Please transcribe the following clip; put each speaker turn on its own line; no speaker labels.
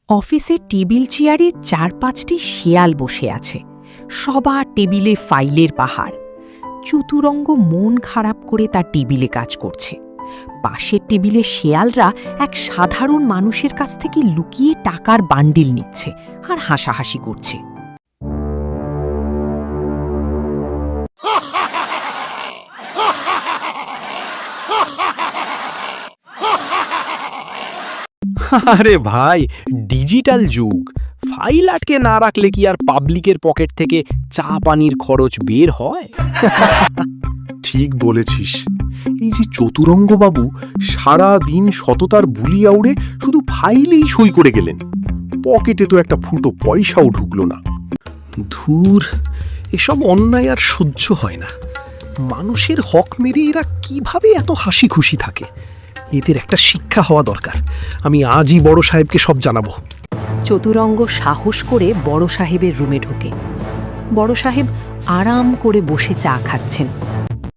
অফিসের টেবিল চেয়ারে ৪-৫টি শেয়াল বসে আছে। সবার টেবিলে ফাইলের পাহাড়। চতুরঙ্গ মন খারাপ করে তার টেবিলে কাজ করছে। পাশের টেবিলে শেয়ালরা এক সাধারণ মানুষের কাছ থেকে লুকিয়ে টাকার বান্ডিল নিচ্ছে আর হাসাহাসি করছে।
আরে ভাই, ডিজিটাল যুগ। ফাইল আটকে না রাখলে কি আর পাবলিকের পকেট থেকে চা পানির খরচ বের হয়?
ঠিক বলেছিস। এই যে চতুরঙ্গবাবু সারা দিন সততার বুলি আউড়ে শুধু ফাইলেই সই করে গেলেন, পকেটে তো একটা ফুটো পয়সাও ঢুকলো না। ধুর, এসব অন্যায় আর সহ্য হয় না। মানুষের হক মেরে এরা কিভাবে এত হাসি খুশি থাকে? এদের একটা শিক্ষা হওয়া দরকার। আমি আজই বড় সাহেবকে সব জানাবো।
চতুরঙ্গ সাহস করে বড় সাহেবের রুমে ঢোকে। বড় সাহেব আরাম করে বসে চা খাচ্ছেন।